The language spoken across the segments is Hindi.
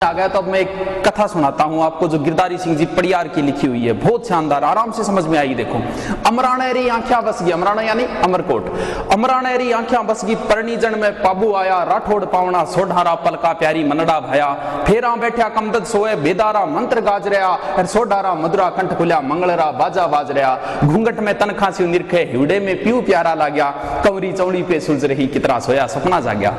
आ गया तो अब मैं एक कथा सुनाता हूं आपको जो गिरधारी सिंह जी पड़ियार की लिखी हुई है, बहुत शानदार, आराम से समझ में आई। देखो, अमरानेरी आंख्या बस गई, अमराना यानी अमरकोट, अमरानेरी आंख्या बस गई, परनी जन में पाबू आया, राठौड़ पावना सोढ़ारा पलका प्यारी मनड़ा भाया, फेरा बैठा कमदद सोए बेदारा मंत्र गाज रहा, सोढ़ारा मधुरा कंठ खुल्या मंगलरा बाजा बाज रहा, घूंघट में तनखा सी निरखे हिवड़े में प्यू प्यारा लाग्या, कंवरी चौड़ी पे सुलझ रही कितरा सोया सपना जाग्या।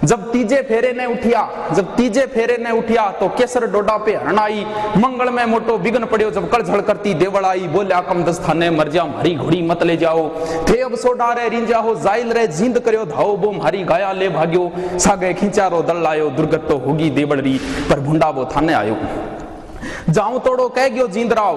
जब तीजे फेरे ने उठिया, जब तीजे फेरे ने उठिया तो केसर डोडा पे हरण आई, मंगल में मोटो बिगन पड़ियो, जब कड़झड़ करती देवल आई, बोल्या कम दस्थाने मर जा मारी घोड़ी मत ले जाओ, थे अब सोडा रे रिंजा हो जाइल रे जिंद करियो धाओ बो मारी गाया ले भाग्यो, सागे खींचारो दल लायो दुर्गत तो होगी देवड़री पर भुंडा वो थाने आयो। जाऊं तोड़ो कह गयो जींदराव,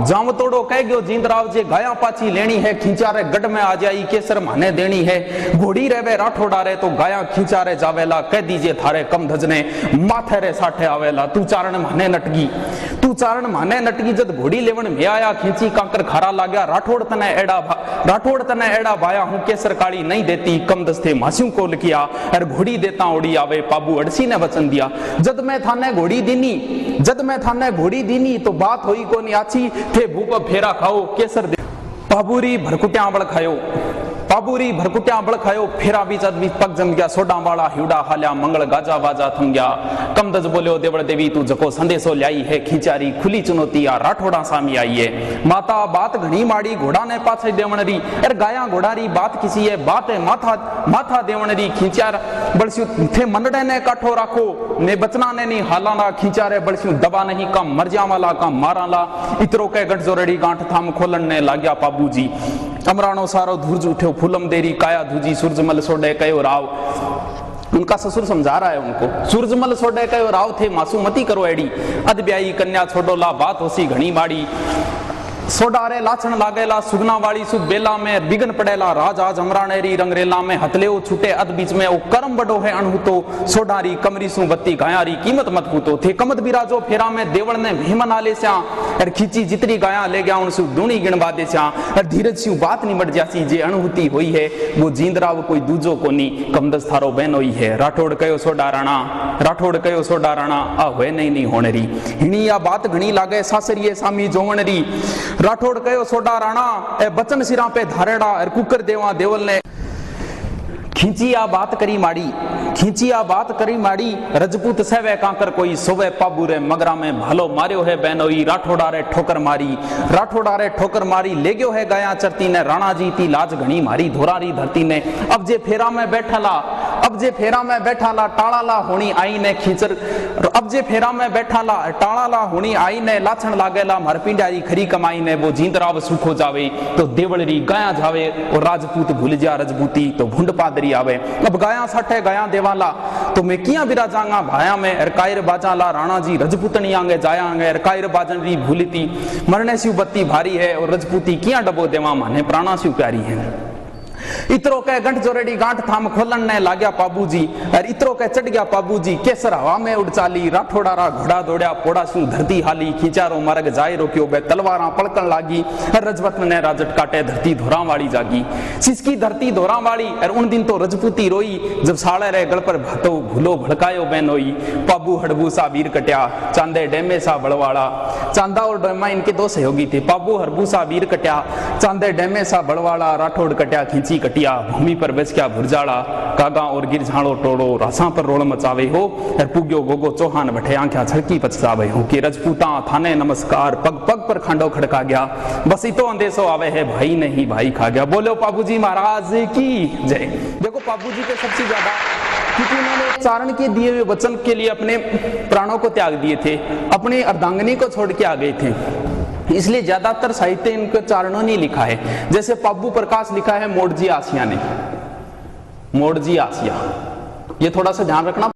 जाऊं तोड़ो कह गयो जींदराव, जे गाया पाची लेनी है खींचा रे गढ़ में आ जाई, केसर माने देनी है, घोड़ी रेवे राठौड़ा रे तो गाया खींचा रे जावेला, कह दीजिए थारे कम धजने माथे रे साठे आवेला, तू चारण माने नटगी, तू चारण माने नटगी, जद घोड़ी लेवन में आया खींची कांकर खारा लाग्या, राठौड़ तने एड़ा भाया हूं, केसर काली नहीं देती कम दस्ते मास्यूं को लिखिया, और घोड़ी देता उड़ी आवे, पाबू अड़सी ने वचन दिया, जद मैं थाने घोड़ी दीनी, जद मैं थाने घोड़ी दीनी तो बात होई को नहीं आची, थे भूप फेरा खाओ केसर दे, पाबूरी भरकुट्या बड़ खायो, पाबूरी भरकुट्या बड़ खायो, फेरा बीच बीच पग जम गया, सोडा वाला हिवड़ा हाल्या मंगल गाजा बाजा थम गया, कमदज बोलियो देवड़ देवी तू जको संदेशो लाई है, खींचारी खुली चुनौती आ राठौड़ा सामी आई है, माता बात घणी माड़ी घोड़ा ने पाछे देवणरी, अर गाया घोड़ारी बात किसी है, बात है माथा माथा देवणरी, खींचार बड़स्यू थे मनड़े ने काठो राखो, ने बचना ने नहीं हालाना, खींचारे बड़स्यू दबा नहीं का मरजा वाला का माराला, इतरो के गठ जोरड़ी गांठ थाम खोलन ने लाग्या पाबूजी, अमरानो सारो धूर्ज उठ्यो फूलम देरी काया धूजी, सूरजमल सोडे कयो राव, उनका ससुर समझा रहा है उनको, सूरजमल सोडे कयो राव थे मासू मती करो एड़ी, अद ब्याई कन्या छोड़ो ला बात होसी घणी माड़ी, सोडारे लाछण लागेला सुगना वाली सु बेला में बिगन पड़ेला, राज आज अमरानेरी रंगरेला में हथलेओ छूटे अद बीच में ओ करम बड़ो है अणहुतो, सोडारी कमरी सु बत्ती गायारी कीमत मत पूतो, थे कमत बिराजो फेरा में देवल ने मेहमान आले स्या, और खींची जितनी गाया ले गया उनसु दूनी गिणवा दे स्या, और धीरज सु बात निमट जासी, जे अणहुती होई है वो जींदराव कोई दूजो कोनी, कमदस थारो बहन होई है, राठौड़ कयो सोडा राणा, राठौड़ कयो सोडा राणा, आ होए नहीं होनेरी, हिणी आ बात घणी लागे सासरिये सामी जोवणरी, राठौड़ कयो सोडा राणा ए बचन सिरा पे धारेड़ा, और कुकर देवा देवल ने खींची आ बात करी माड़ी, खींची आ बात करी माड़ी, रजपूत सेवे कांकर कोई सोवे पाबू रे मगरा में भालो मारियो है बहनोई, राठौड़ा रे ठोकर मारी, राठौड़ा रे ठोकर मारी, ले गयो है गाया चरती ने, राणा जी ती लाज घणी मारी धोरारी धरती ने, अब जे फेरा में बैठाला, अब जे फेरा में बैठाला टाळाला होनी आई ने खींचर, अब जे फेरा में बैठाला टाळाला होनी आई ने, लाछण लागेला मार पिंडारी खरी कमाई ने, वो जींदराव सूखो जावे तो देवलरी गाया जावे, और राजपूत भूल जा रजपूती तो भुंड पादरी आवे, अब गाया साठे गाया देवाला तो मैं किया बिराजांगा भाया में, अरकायर बाजाला राणा जी रजपूतनी आंगे जायांगे, अरकायर बाजनरी भूलती मरने स्यू बत्ती भारी है, और रजपूती किया डबो देवा माने प्राणा स्यू प्यारी है, इतरो के गंठ जोरेडी गांठ थाम खोलन ने लाग्या पाबूजी, और इतरो के चढ़ गया पाबूजी, केसर हवा में उड़ चाली, राठौड़ा घोड़ा दौड़या पोड़ा सु धरती हाली, खींचारो मार्ग जाए रोक्यो बे तलवारा पलकन लागी, और रजवत ने राजट काटे धरती धोरा वाली जागी, सिसकी धरती धोरा वाली, और उन दिन तो रजपूती रोई, जब साले रे गल पर भातो भूलो भड़कायो बेनोई, पाबू हड़बू सा वीर कट्या, चांदे डेमे सा बड़वाड़ा, चांदा और डेमा इनके दो सहयोगी थे, पाबू हड़बू सा वीर कट्या, चांदे डेमे सा बड़वाड़ा, राठौड़ कट्या खींची कटिया, भूमि पर बेच क्या भुरजाड़ा, कागा और गिर झाड़ो टोड़ो, रासा पर रोड़ मचावे हो, और पुग्यो गोगो चौहान बैठे आंख्या छड़की पचतावे हो, कि रजपूता थाने नमस्कार, पग पग पर खांडो खड़का गया, बस इतो अंदेशो आवे है भाई नहीं भाई खा गया, बोलो पाबूजी महाराज की जय। देखो पाबूजी के सबसे ज्यादा, क्योंकि उन्होंने चारण के दिए हुए वचन के लिए अपने प्राणों को त्याग दिए थे, अपनी अर्धांगिनी को छोड़ के आ गए थे, इसलिए ज्यादातर साहित्य इनके चारणों ने लिखा है, जैसे पाबू प्रकाश लिखा है मोड़जी आसिया ने, मोड़जी आसिया, ये थोड़ा सा ध्यान रखना।